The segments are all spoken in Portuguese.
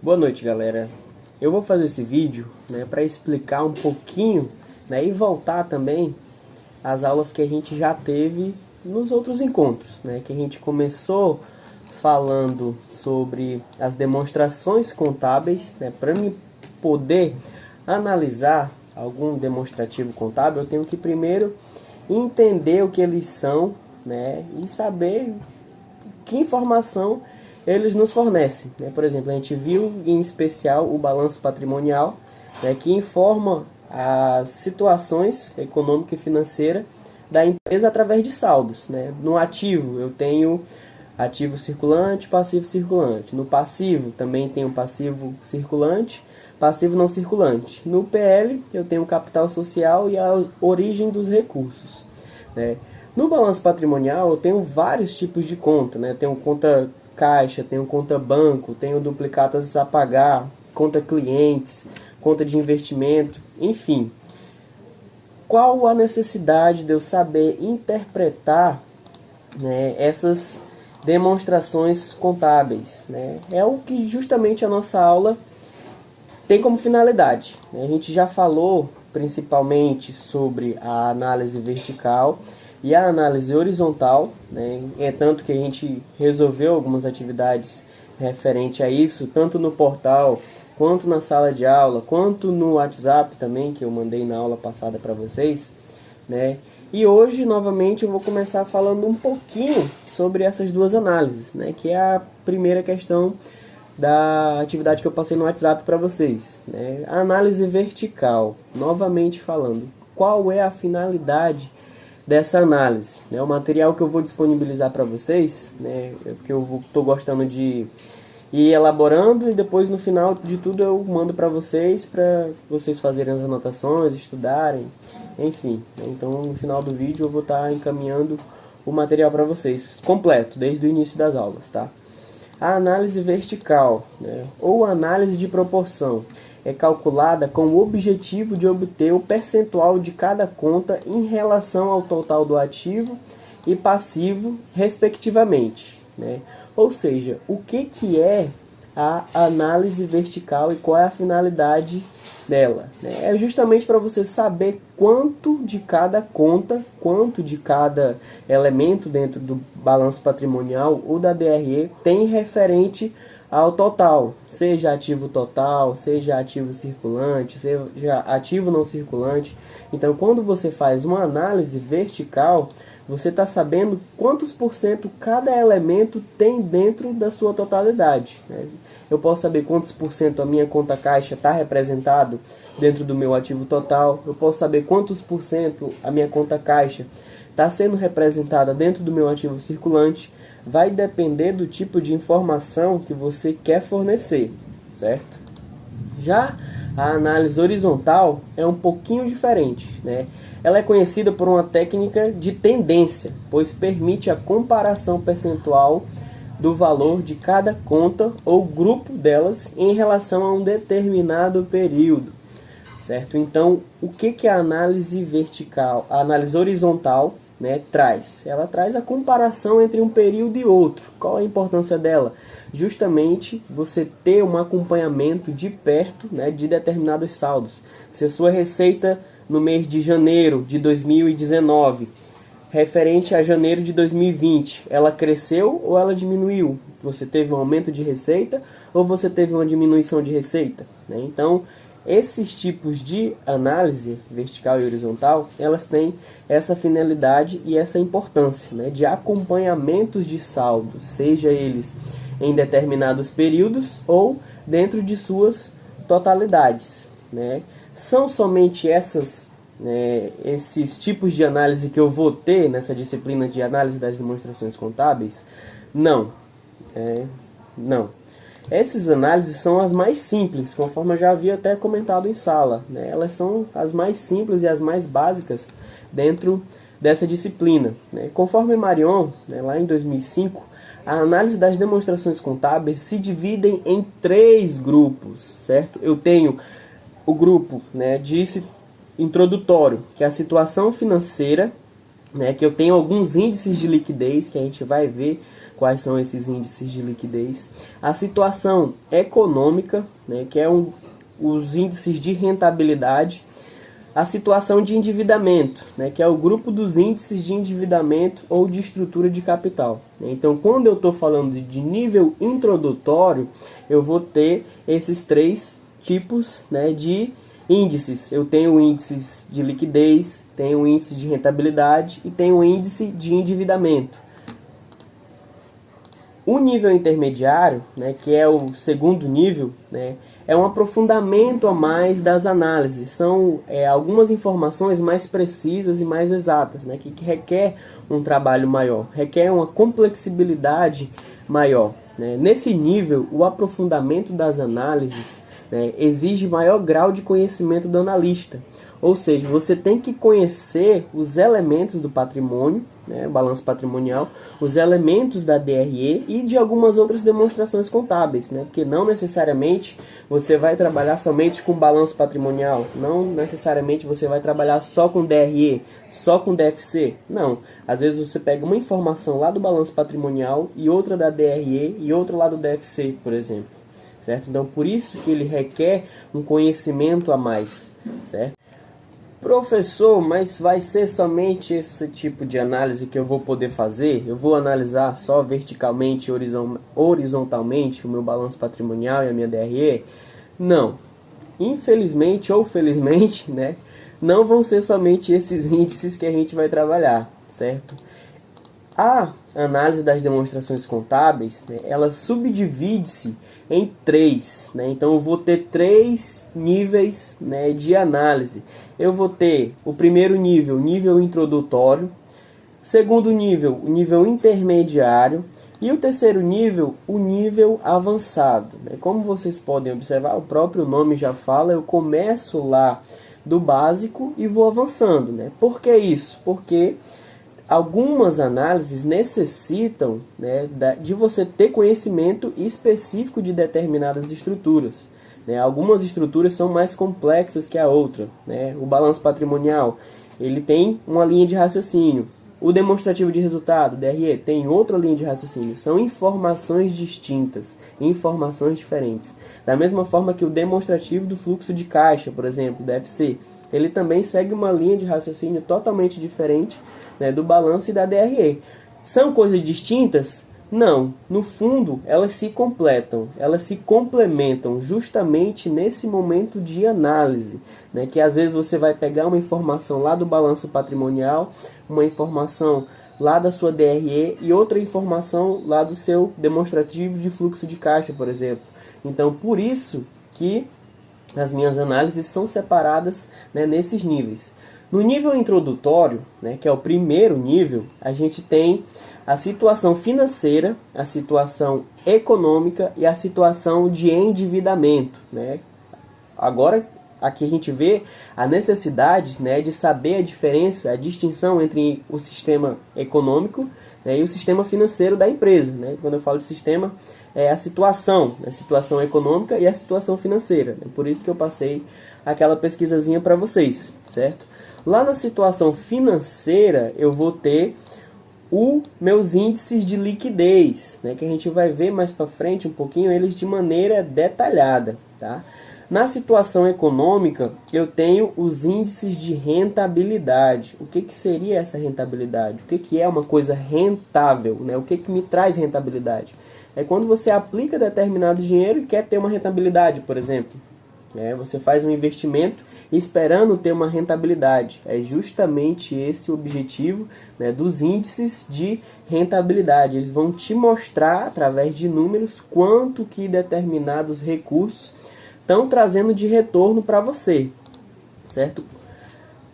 Boa noite, galera. Eu vou fazer esse vídeo, para explicar um pouquinho, e voltar também às aulas que a gente já teve nos outros encontros, que a gente começou falando sobre as demonstrações contábeis, para mim poder analisar algum demonstrativo contábil, eu tenho que primeiro entender o que eles são, e saber que informação eles nos fornecem. Por exemplo, a gente viu em especial o balanço patrimonial, que informa as situações econômica e financeira da empresa através de saldos. No ativo eu tenho ativo circulante, passivo circulante. No passivo também tenho passivo circulante, passivo não circulante. No PL eu tenho capital social e a origem dos recursos. No balanço patrimonial eu tenho vários tipos de conta. Tenho conta caixa, tenho conta banco, tenho duplicatas a pagar, conta clientes, conta de investimento, enfim. Qual a necessidade de eu saber interpretar essas demonstrações contábeis? É o que justamente a nossa aula tem como finalidade. A gente já falou principalmente sobre a análise vertical e a análise horizontal, é tanto que a gente resolveu algumas atividades referente a isso, tanto no portal, quanto na sala de aula, quanto no WhatsApp também, que eu mandei na aula passada para vocês, E hoje, novamente, eu vou começar falando um pouquinho sobre essas duas análises, que é a primeira questão da atividade que eu passei no WhatsApp para vocês. A análise vertical, novamente falando, qual é a finalidade dessa análise? O material que eu vou disponibilizar para vocês, porque eu estou gostando de ir elaborando e depois no final de tudo eu mando para vocês fazerem as anotações, estudarem, enfim. Então no final do vídeo eu vou estar encaminhando o material para vocês completo, desde o início das aulas, tá? A análise vertical, ou análise de proporção, é calculada com o objetivo de obter o percentual de cada conta em relação ao total do ativo e passivo, respectivamente. Ou seja, o que é a análise vertical e qual é a finalidade dela? É justamente para você saber quanto de cada conta, quanto de cada elemento dentro do balanço patrimonial ou da DRE tem referente ao total, seja ativo total, seja ativo circulante, seja ativo não circulante. Então, quando você faz uma análise vertical, você está sabendo quantos por cento cada elemento tem dentro da sua totalidade. Eu posso saber quantos por cento a minha conta caixa está representado dentro do meu ativo total. Eu posso saber quantos por cento a minha conta caixa está sendo representada dentro do meu ativo circulante. Vai depender do tipo de informação que você quer fornecer, certo? Já a análise horizontal é um pouquinho diferente, Ela é conhecida por uma técnica de tendência, pois permite a comparação percentual do valor de cada conta ou grupo delas em relação a um determinado período, certo? Então, o que a análise vertical, a análise horizontal, traz? Ela traz a comparação entre um período e outro. Qual a importância dela? Justamente você ter um acompanhamento de perto, de determinados saldos. Se a sua receita no mês de janeiro de 2019, referente a janeiro de 2020, ela cresceu ou ela diminuiu? Você teve um aumento de receita ou você teve uma diminuição de receita? Então, esses tipos de análise vertical e horizontal, elas têm essa finalidade e essa importância, de acompanhamentos de saldo, seja eles em determinados períodos ou dentro de suas totalidades. São somente esses tipos de análise que eu vou ter nessa disciplina de análise das demonstrações contábeis? Não. Não. Essas análises são as mais simples, conforme eu já havia até comentado em sala. Elas são as mais simples e as mais básicas dentro dessa disciplina. Conforme Marion, lá em 2005, a análise das demonstrações contábeis se dividem em 3 grupos, certo? Eu tenho o grupo de introdutório, que é a situação financeira, que eu tenho alguns índices de liquidez que a gente vai ver quais são esses índices de liquidez. A situação econômica, né, que é os índices de rentabilidade. A situação de endividamento, né, que é o grupo dos índices de endividamento ou de estrutura de capital. Então, quando eu estou falando de nível introdutório, eu vou ter esses três tipos, né, de índices. Eu tenho índices de liquidez, tenho o índice de rentabilidade e tenho o índice de endividamento. O nível intermediário, né, que é o segundo nível, né, é um aprofundamento a mais das análises. São algumas informações mais precisas e mais exatas, né, que requer um trabalho maior, requer uma complexibilidade maior. Né. Nesse nível, o aprofundamento das análises, né, exige maior grau de conhecimento do analista. Ou seja, você tem que conhecer os elementos do patrimônio, né, balanço patrimonial, os elementos da DRE e de algumas outras demonstrações contábeis, né, porque não necessariamente você vai trabalhar somente com balanço patrimonial, não necessariamente você vai trabalhar só com DRE, só com DFC, não. Às vezes você pega uma informação lá do balanço patrimonial e outra da DRE e outra lá do DFC, por exemplo, certo? Então, por isso que ele requer um conhecimento a mais, certo? Professor, mas vai ser somente esse tipo de análise que eu vou poder fazer? Eu vou analisar só verticalmente e horizontalmente o meu balanço patrimonial e a minha DRE? Não. Infelizmente ou felizmente, né, não vão ser somente esses índices que a gente vai trabalhar, certo? A análise das demonstrações contábeis, né, ela subdivide-se em três. Né? Então, eu vou ter três níveis, né, de análise. Eu vou ter o primeiro nível, nível introdutório. O segundo nível, o nível intermediário. E o terceiro nível, o nível avançado. Né? Como vocês podem observar, o próprio nome já fala, eu começo lá do básico e vou avançando. Né? Por que isso? Porque algumas análises necessitam, né, de você ter conhecimento específico de determinadas estruturas. Né? Algumas estruturas são mais complexas que a outra. Né? O balanço patrimonial, ele tem uma linha de raciocínio. O demonstrativo de resultado, DRE, tem outra linha de raciocínio. São informações distintas, informações diferentes. Da mesma forma que o demonstrativo do fluxo de caixa, por exemplo, DFC, ele também segue uma linha de raciocínio totalmente diferente, né, do balanço e da DRE. São coisas distintas? Não. No fundo, elas se completam, elas se complementam justamente nesse momento de análise, né, que às vezes você vai pegar uma informação lá do balanço patrimonial, uma informação lá da sua DRE e outra informação lá do seu demonstrativo de fluxo de caixa, por exemplo. Então, por isso que as minhas análises são separadas, né, nesses níveis. No nível introdutório, né, que é o primeiro nível, a gente tem a situação financeira, a situação econômica e a situação de endividamento. Né? Agora, aqui a gente vê a necessidade, né, de saber a diferença, a distinção entre o sistema econômico, né, e o sistema financeiro da empresa. Né? Quando eu falo de sistema, é a situação econômica e a situação financeira. Né? Por isso que eu passei aquela pesquisazinha para vocês, certo? Lá na situação financeira, eu vou ter os meus índices de liquidez, né, que a gente vai ver mais para frente um pouquinho eles de maneira detalhada. Tá? Na situação econômica, eu tenho os índices de rentabilidade. O que seria essa rentabilidade? O que é uma coisa rentável? Né? O que me traz rentabilidade? É quando você aplica determinado dinheiro e quer ter uma rentabilidade, por exemplo. Você faz um investimento esperando ter uma rentabilidade. É justamente esse o objetivo, né, dos índices de rentabilidade. Eles vão te mostrar, através de números, quanto que determinados recursos estão trazendo de retorno para você. Certo?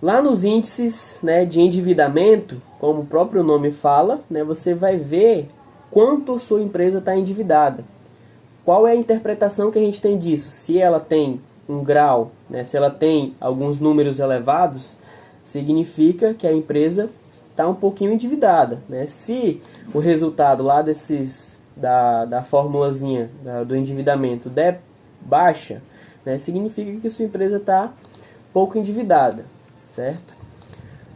Lá nos índices, né, de endividamento, como o próprio nome fala, né, você vai ver quanto a sua empresa está endividada. Qual é a interpretação que a gente tem disso? Se ela tem um grau, né, se ela tem alguns números elevados, significa que a empresa está um pouquinho endividada. Né? Se o resultado lá da formulazinha do endividamento der baixa, né, significa que a sua empresa está pouco endividada. Certo?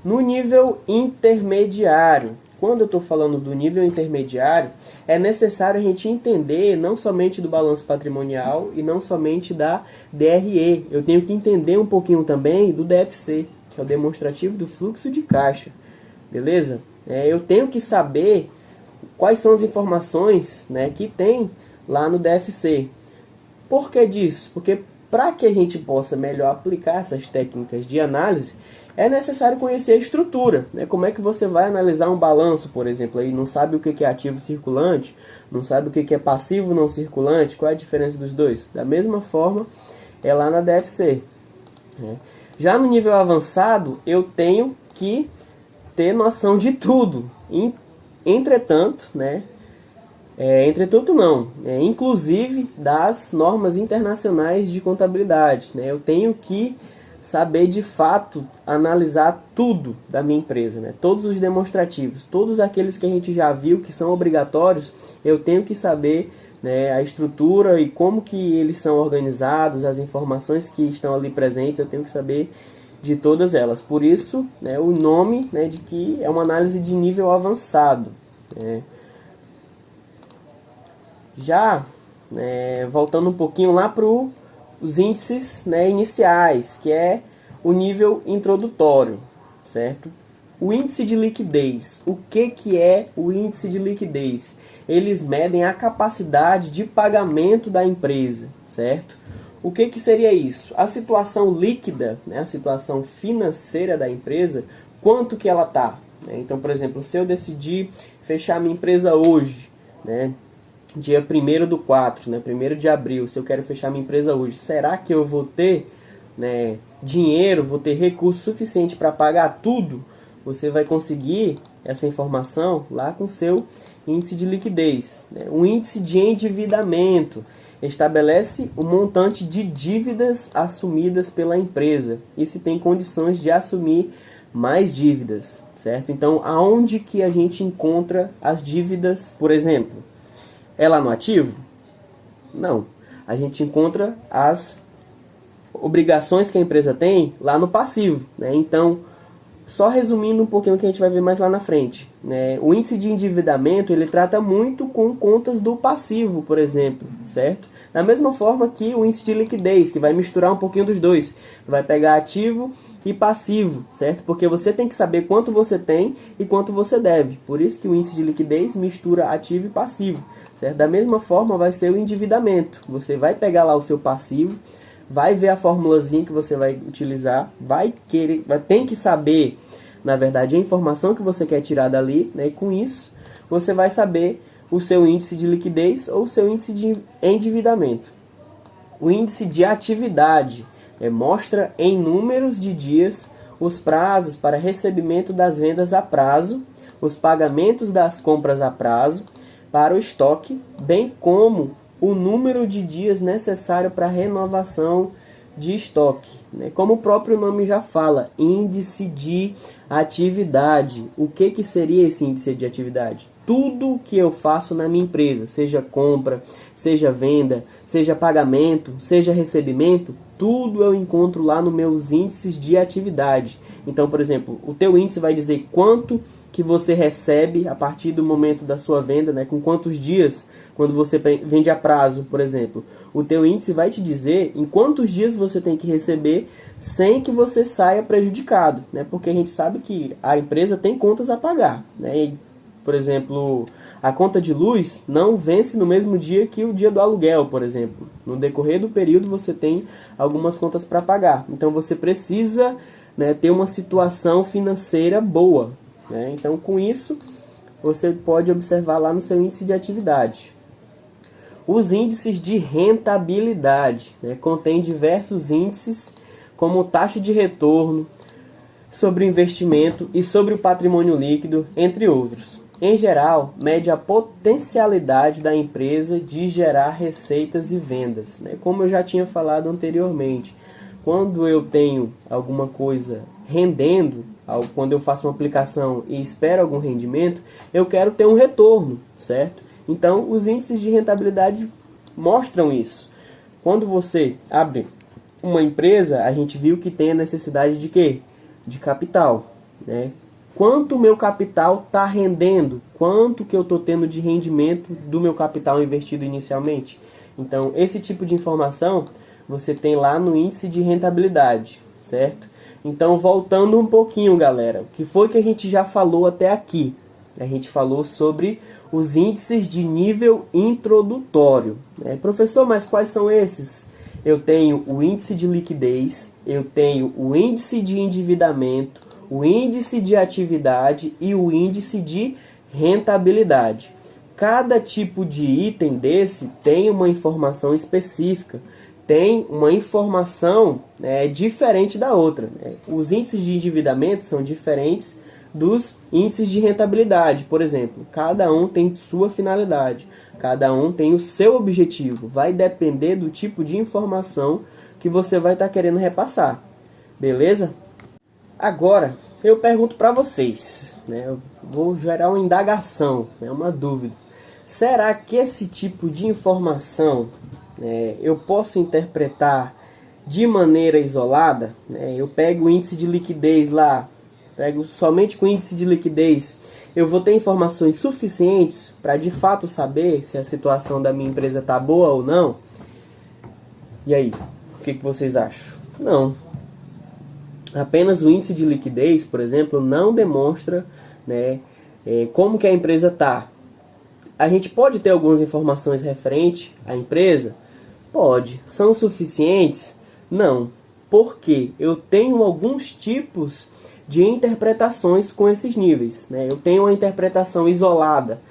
No nível intermediário, quando eu estou falando do nível intermediário, é necessário a gente entender não somente do balanço patrimonial e não somente da DRE. Eu tenho que entender um pouquinho também do DFC, que é o demonstrativo do fluxo de caixa. Beleza? Eu tenho que saber quais são as informações, né, que tem lá no DFC. Por que disso? Porque para que a gente possa melhor aplicar essas técnicas de análise, é necessário conhecer a estrutura, né? Como é que você vai analisar um balanço, por exemplo, aí não sabe o que é ativo circulante, não sabe o que é passivo não circulante, qual é a diferença dos dois? Da mesma forma, é lá na DFC. Né? Já no nível avançado, eu tenho que ter noção de tudo. Entretanto, né? Inclusive das normas internacionais de contabilidade. Né? Eu tenho que saber de fato analisar tudo da minha empresa, né? Todos os demonstrativos, todos aqueles que a gente já viu que são obrigatórios, eu tenho que saber, né, a estrutura e como que eles são organizados, as informações que estão ali presentes, eu tenho que saber de todas elas. Por isso, né, o nome, né, de que é uma análise de nível avançado. Né? Já, voltando um pouquinho lá para os índices, né, iniciais, que é o nível introdutório, certo? O índice de liquidez. O que é o índice de liquidez? Eles medem a capacidade de pagamento da empresa, certo? O que seria isso? A situação líquida, né, a situação financeira da empresa, quanto que ela está. Né? Então, por exemplo, se eu decidir fechar minha empresa hoje, né, dia 1º/4, né, 1º de abril, se eu quero fechar minha empresa hoje, será que eu vou ter, né, dinheiro, vou ter recurso suficiente para pagar tudo? Você vai conseguir essa informação lá com o seu índice de liquidez. Né? O índice de endividamento estabelece o montante de dívidas assumidas pela empresa e se tem condições de assumir mais dívidas, certo? Então, aonde que a gente encontra as dívidas, por exemplo? É lá no ativo? Não. A gente encontra as obrigações que a empresa tem lá no passivo. Né? Então, só resumindo um pouquinho o que a gente vai ver mais lá na frente. Né? O índice de endividamento, ele trata muito com contas do passivo, por exemplo. Certo? Da mesma forma que o índice de liquidez, que vai misturar um pouquinho dos dois. Vai pegar ativo e passivo, certo? Porque você tem que saber quanto você tem e quanto você deve. Por isso que o índice de liquidez mistura ativo e passivo. Certo? Da mesma forma vai ser o endividamento. Você vai pegar lá o seu passivo, vai ver a formulazinha que você vai utilizar, tem que saber, na verdade, a informação que você quer tirar dali, né? E com isso você vai saber o seu índice de liquidez ou o seu índice de endividamento. O índice de atividade mostra em números de dias os prazos para recebimento das vendas a prazo, os pagamentos das compras a prazo, para o estoque, bem como o número de dias necessário para renovação de estoque. Como o próprio nome já fala, índice de atividade. O que seria esse índice de atividade? Tudo que eu faço na minha empresa, seja compra, seja venda, seja pagamento, seja recebimento, tudo eu encontro lá nos meus índices de atividade. Então, por exemplo, o teu índice vai dizer quanto que você recebe a partir do momento da sua venda, né? Com quantos dias, quando você vende a prazo, por exemplo. O teu índice vai te dizer em quantos dias você tem que receber sem que você saia prejudicado, né? Porque a gente sabe que a empresa tem contas a pagar, né? E, por exemplo, a conta de luz não vence no mesmo dia que o dia do aluguel, por exemplo. No decorrer do período você tem algumas contas para pagar. Então você precisa, né, ter uma situação financeira boa. Né? Então, com isso, você pode observar lá no seu índice de atividade. Os índices de rentabilidade, né, contém diversos índices, como taxa de retorno, sobre o investimento e sobre o patrimônio líquido, entre outros. Em geral, mede a potencialidade da empresa de gerar receitas e vendas. Né? Como eu já tinha falado anteriormente, quando eu tenho alguma coisa rendendo, quando eu faço uma aplicação e espero algum rendimento, eu quero ter um retorno, certo? Então, os índices de rentabilidade mostram isso. Quando você abre uma empresa, a gente viu que tem a necessidade de quê? De capital, né? quanto o meu capital está rendendo, quanto que eu estou tendo de rendimento do meu capital investido inicialmente. Então, esse tipo de informação você tem lá no índice de rentabilidade, certo? Então, voltando um pouquinho, galera, o que foi que a gente já falou até aqui? A gente falou sobre os índices de nível introdutório. Professor, mas quais são esses? Eu tenho o índice de liquidez, eu tenho o índice de endividamento, o índice de atividade e o índice de rentabilidade. Cada tipo de item desse tem uma informação específica, tem uma informação diferente da outra. Os índices de endividamento são diferentes dos índices de rentabilidade, por exemplo. Cada um tem sua finalidade, cada um tem o seu objetivo. Vai depender do tipo de informação que você vai estar querendo repassar. Beleza? Agora, eu pergunto para vocês, eu vou gerar uma indagação, uma dúvida. Será que esse tipo de informação eu posso interpretar de maneira isolada? Eu pego o índice de liquidez lá, pego somente com o índice de liquidez, eu vou ter informações suficientes para de fato saber se a situação da minha empresa está boa ou não? E aí, o que vocês acham? Não. Apenas o índice de liquidez, por exemplo, não demonstra como que a empresa está. A gente pode ter algumas informações referentes à empresa? Pode. São suficientes? Não. Porque eu tenho alguns tipos de interpretações com esses níveis. Eu tenho uma interpretação isolada,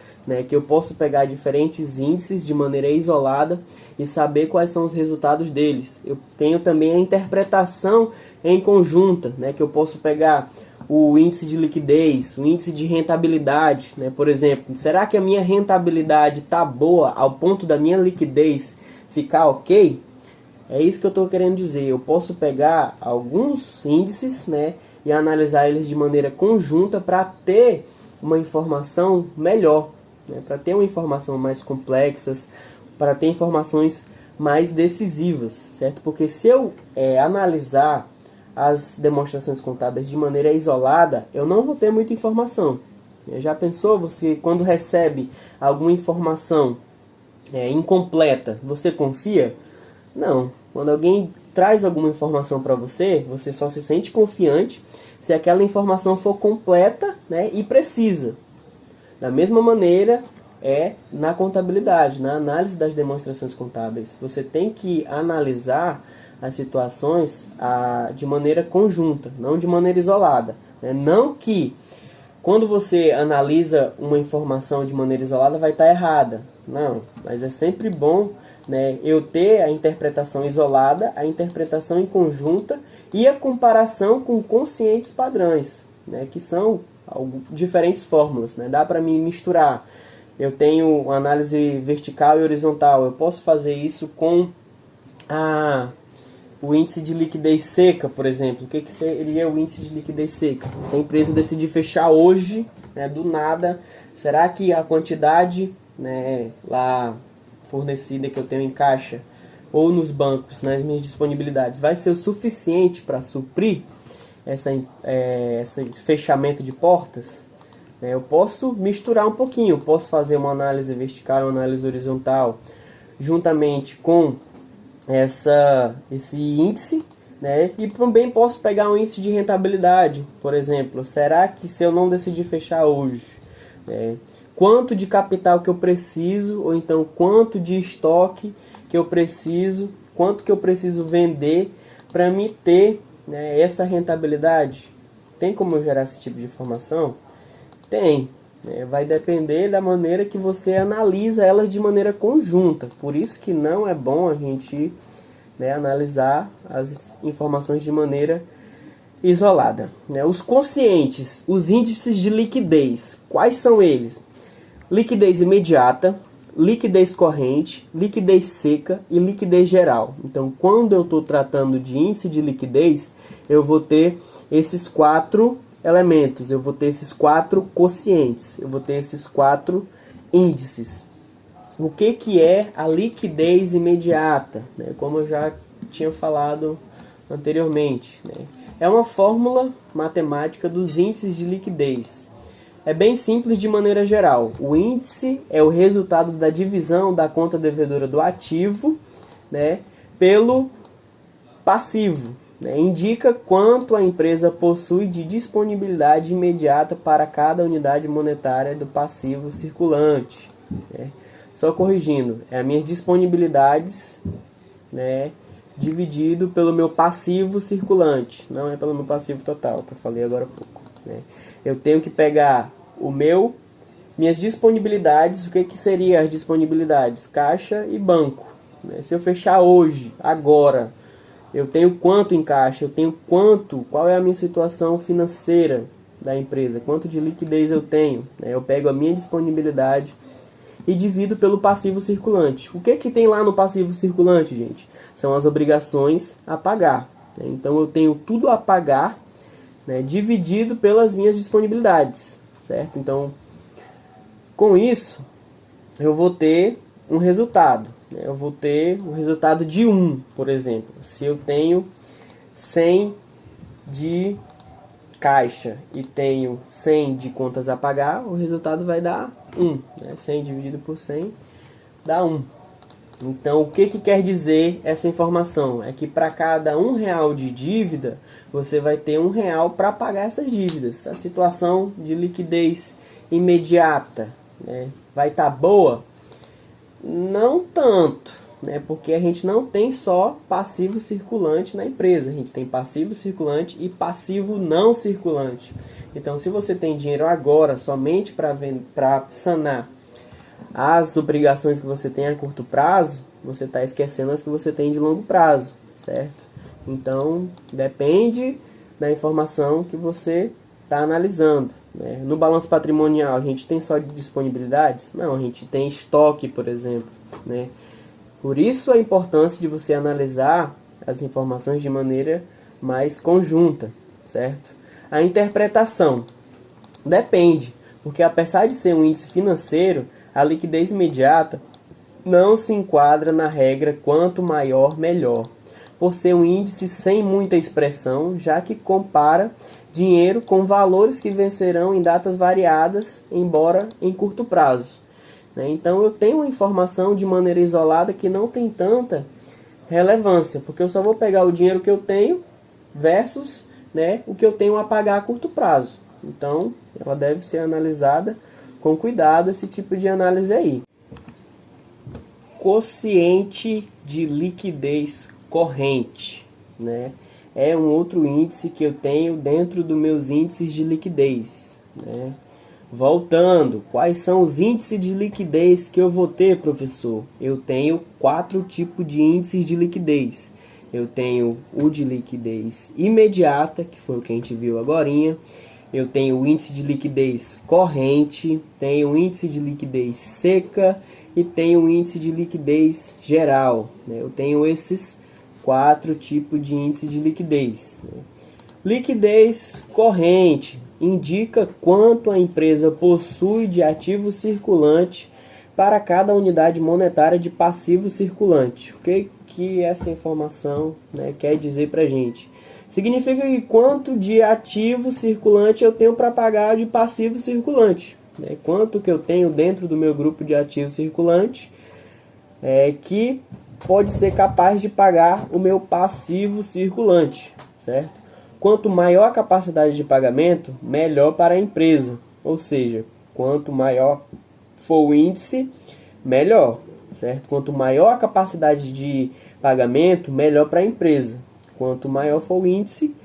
que eu posso pegar diferentes índices de maneira isolada e saber quais são os resultados deles. Eu tenho também a interpretação em conjunta, que eu posso pegar o índice de liquidez, o índice de rentabilidade, por exemplo. Será que a minha rentabilidade está boa ao ponto da minha liquidez ficar ok? É isso que eu estou querendo dizer. Eu posso pegar alguns índices, e analisar eles de maneira conjunta para ter uma informação melhor, para ter uma informação mais complexa, para ter informações mais decisivas, certo? Porque se eu analisar as demonstrações contábeis de maneira isolada, eu não vou ter muita informação. Já pensou, você quando recebe alguma informação incompleta, você confia? Não. Quando alguém traz alguma informação para você, você só se sente confiante se aquela informação for completa e precisa. Da mesma maneira na contabilidade, na análise das demonstrações contábeis. Você tem que analisar as situações de maneira conjunta, não de maneira isolada. Não que quando você analisa uma informação de maneira isolada vai estar errada. Não, mas é sempre bom eu ter a interpretação isolada, a interpretação em conjunta e a comparação com conscientes padrões, que são diferentes fórmulas. Dá para me misturar. Eu tenho uma análise vertical e horizontal. Eu posso fazer isso com o índice de liquidez seca, por exemplo. O que seria o índice de liquidez seca? Se a empresa decidir fechar hoje, do nada, será que a quantidade lá fornecida que eu tenho em caixa ou nos bancos, nas minhas disponibilidades, vai ser o suficiente para suprir esse fechamento de portas? Eu posso misturar um pouquinho, posso fazer uma análise vertical, uma análise horizontal, juntamente com esse índice, e também posso pegar um índice de rentabilidade, por exemplo. Será que se eu não decidir fechar hoje, quanto de capital que eu preciso, ou então quanto de estoque que eu preciso, quanto que eu preciso vender para me ter essa rentabilidade? Tem como eu gerar esse tipo de informação? Tem. Vai depender da maneira que você analisa elas de maneira conjunta. Por isso que não é bom a gente analisar as informações de maneira isolada. Os quocientes, os índices de liquidez, quais são eles? Liquidez imediata, liquidez corrente, liquidez seca e liquidez geral. Então, quando eu estou tratando de índice de liquidez, eu vou ter esses 4 elementos, eu vou ter esses 4 quocientes, eu vou ter esses 4 índices. O que é a liquidez imediata? Como eu já tinha falado anteriormente, é uma fórmula matemática dos índices de liquidez. É bem simples de maneira geral. O índice é o resultado da divisão da conta devedora do ativo, né, pelo passivo. Né, indica quanto a empresa possui de disponibilidade imediata para cada unidade monetária do passivo circulante. Né. Só corrigindo, é as minhas disponibilidades, né, dividido pelo meu passivo circulante, não é pelo meu passivo total, que eu falei agora há pouco. Né. Eu tenho que pegar minhas disponibilidades. O que seria as disponibilidades? Caixa e banco. Né. Se eu fechar hoje, agora, eu tenho quanto em caixa? Eu tenho quanto? Qual é a minha situação financeira da empresa? Quanto de liquidez eu tenho? Né. Eu pego a minha disponibilidade e divido pelo passivo circulante. O que tem lá no passivo circulante, gente? São as obrigações a pagar. Né? Então eu tenho tudo a pagar, né, dividido pelas minhas disponibilidades, certo? Então, com isso, eu vou ter um resultado. Né? Eu vou ter o resultado de 1, por exemplo. Se eu tenho 100 de caixa e tenho 100 de contas a pagar, o resultado vai dar 1. Né? 100 dividido por 100 dá 1. Então, o que quer dizer essa informação? É que para cada R$1 de dívida, você vai ter R$1 para pagar essas dívidas. A situação de liquidez imediata, né, vai estar boa? Não tanto, né, porque a gente não tem só passivo circulante na empresa. A gente tem passivo circulante e passivo não circulante. Então, se você tem dinheiro agora somente para sanar as obrigações que você tem a curto prazo, você está esquecendo as que você tem de longo prazo, certo? Então, depende da informação que você está analisando. Né? No balanço patrimonial, a gente tem só disponibilidades? Não, a gente tem estoque, por exemplo. Né? Por isso a importância de você analisar as informações de maneira mais conjunta, certo? A interpretação depende, porque apesar de ser um índice financeiro, a liquidez imediata não se enquadra na regra quanto maior, melhor, por ser um índice sem muita expressão, já que compara dinheiro com valores que vencerão em datas variadas, embora em curto prazo. Então eu tenho uma informação de maneira isolada que não tem tanta relevância, porque eu só vou pegar o dinheiro que eu tenho versus, né, o que eu tenho a pagar a curto prazo. Então ela deve ser analisada com cuidado, esse tipo de análise aí. Quociente de liquidez corrente, né? É um outro índice que eu tenho dentro dos meus índices de liquidez, né? Voltando, quais são os índices de liquidez que eu vou ter, professor? Eu tenho 4 tipos de índices de liquidez. Eu tenho o de liquidez imediata, que foi o que a gente viu agorinha. Eu tenho o índice de liquidez corrente, tenho o índice de liquidez seca e tenho o índice de liquidez geral. Eu tenho esses 4 tipos de índice de liquidez. Liquidez corrente indica quanto a empresa possui de ativo circulante para cada unidade monetária de passivo circulante. O que essa informação, né, quer dizer para a gente? Significa que quanto de ativo circulante eu tenho para pagar de passivo circulante. Né? Quanto que eu tenho dentro do meu grupo de ativo circulante que pode ser capaz de pagar o meu passivo circulante, certo? Quanto maior a capacidade de pagamento, melhor para a empresa. Ou seja, quanto maior for o índice, melhor, certo? Quanto maior a capacidade de pagamento, melhor para a empresa. Quanto maior for o índice,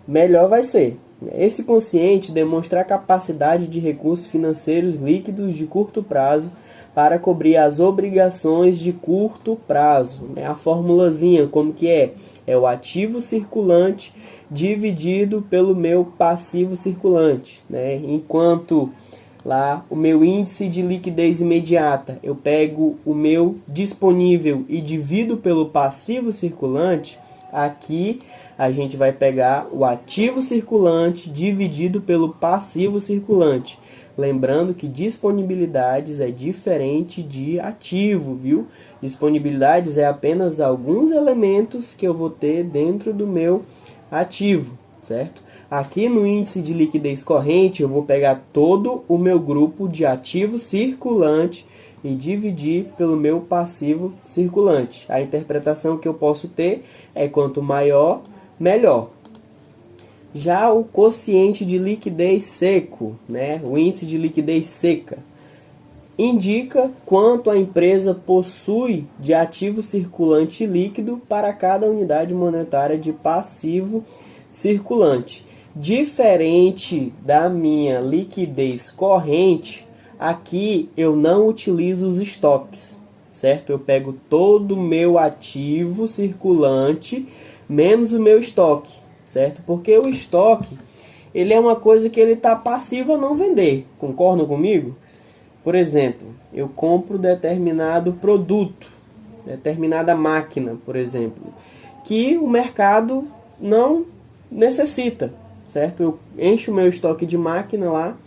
melhor vai ser. Esse quociente demonstra a capacidade de recursos financeiros líquidos de curto prazo para cobrir as obrigações de curto prazo. A formulazinha, como que é? É o ativo circulante dividido pelo meu passivo circulante. Enquanto lá o meu índice de liquidez imediata, eu pego o meu disponível e divido pelo passivo circulante. Aqui a gente vai pegar o ativo circulante dividido pelo passivo circulante. Lembrando que disponibilidades é diferente de ativo, viu? Disponibilidades é apenas alguns elementos que eu vou ter dentro do meu ativo, certo? Aqui no índice de liquidez corrente, eu vou pegar todo o meu grupo de ativo circulante e dividir pelo meu passivo circulante. A interpretação que eu posso ter é quanto maior, melhor. Já o quociente de liquidez seco, né, o índice de liquidez seca, indica quanto a empresa possui de ativo circulante líquido para cada unidade monetária de passivo circulante. Diferente da minha liquidez corrente, aqui eu não utilizo os estoques, certo? Eu pego todo o meu ativo circulante menos o meu estoque, certo? Porque o estoque, ele é uma coisa que ele está passivo a não vender, concordam comigo? Por exemplo, eu compro determinado produto, determinada máquina, por exemplo, que o mercado não necessita, certo? Eu encho o meu estoque de máquina lá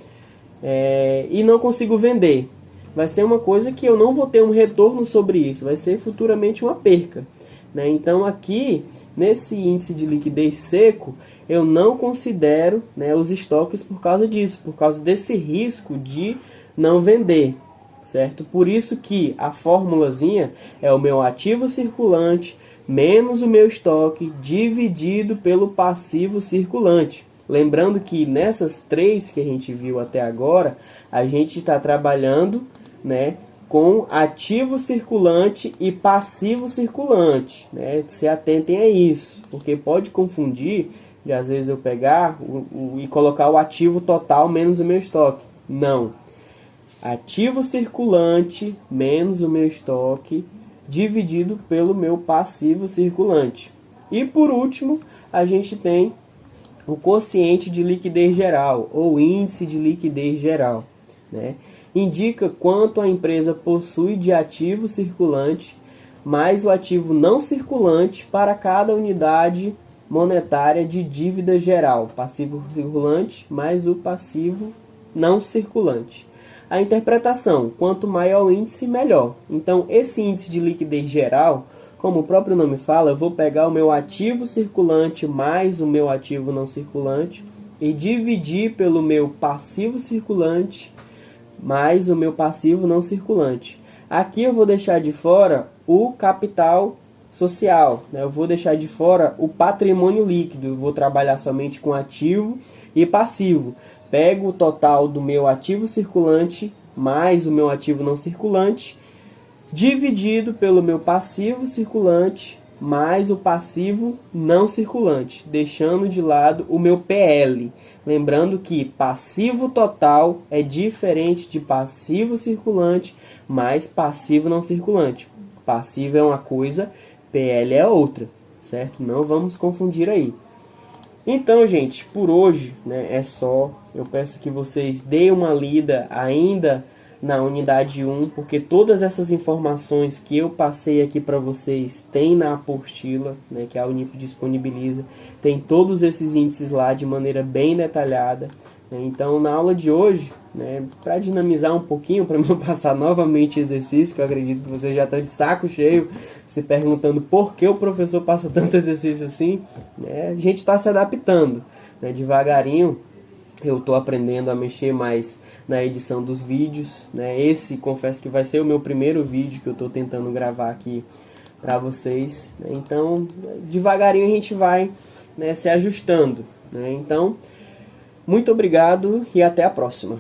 e não consigo vender. Vai ser uma coisa que eu não vou ter um retorno sobre isso, vai ser futuramente uma perca, né? Então aqui, nesse índice de liquidez seco, eu não considero, né, os estoques por causa disso, por causa desse risco de não vender, certo? Por isso que a formulazinha é o meu ativo circulante menos o meu estoque dividido pelo passivo circulante. Lembrando que nessas três que a gente viu até agora, a gente está trabalhando, né, com ativo circulante e passivo circulante, né? Se atentem a isso, porque pode confundir de às vezes eu pegar e colocar o ativo total menos o meu estoque. Não. Ativo circulante menos o meu estoque dividido pelo meu passivo circulante. E por último, a gente tem o quociente de liquidez geral, ou índice de liquidez geral, né? Indica quanto a empresa possui de ativo circulante mais o ativo não circulante para cada unidade monetária de dívida geral, passivo circulante mais o passivo não circulante. A interpretação, quanto maior o índice, melhor. Então, esse índice de liquidez geral, como o próprio nome fala, eu vou pegar o meu ativo circulante mais o meu ativo não circulante e dividir pelo meu passivo circulante mais o meu passivo não circulante. Aqui eu vou deixar de fora o capital social, né? Eu vou deixar de fora o patrimônio líquido, eu vou trabalhar somente com ativo e passivo. Pego o total do meu ativo circulante mais o meu ativo não circulante, dividido pelo meu passivo circulante mais o passivo não circulante, deixando de lado o meu PL. Lembrando que passivo total é diferente de passivo circulante mais passivo não circulante. Passivo é uma coisa, PL é outra, certo? Não vamos confundir aí. Então, gente, por hoje, né, é só. Eu peço que vocês deem uma lida ainda na unidade 1, porque todas essas informações que eu passei aqui para vocês tem na apostila, né, que a Unip disponibiliza. Tem todos esses índices lá de maneira bem detalhada. Então, na aula de hoje, né, para dinamizar um pouquinho, para não passar novamente exercício, que eu acredito que vocês já estão de saco cheio, se perguntando por que o professor passa tanto exercício assim, né, a gente está se adaptando, né, devagarinho. Eu estou aprendendo a mexer mais na edição dos vídeos, né? Esse, confesso que vai ser o meu primeiro vídeo que eu estou tentando gravar aqui para vocês, né? Então, devagarinho a gente vai, né, se ajustando, né? Então, muito obrigado e até a próxima.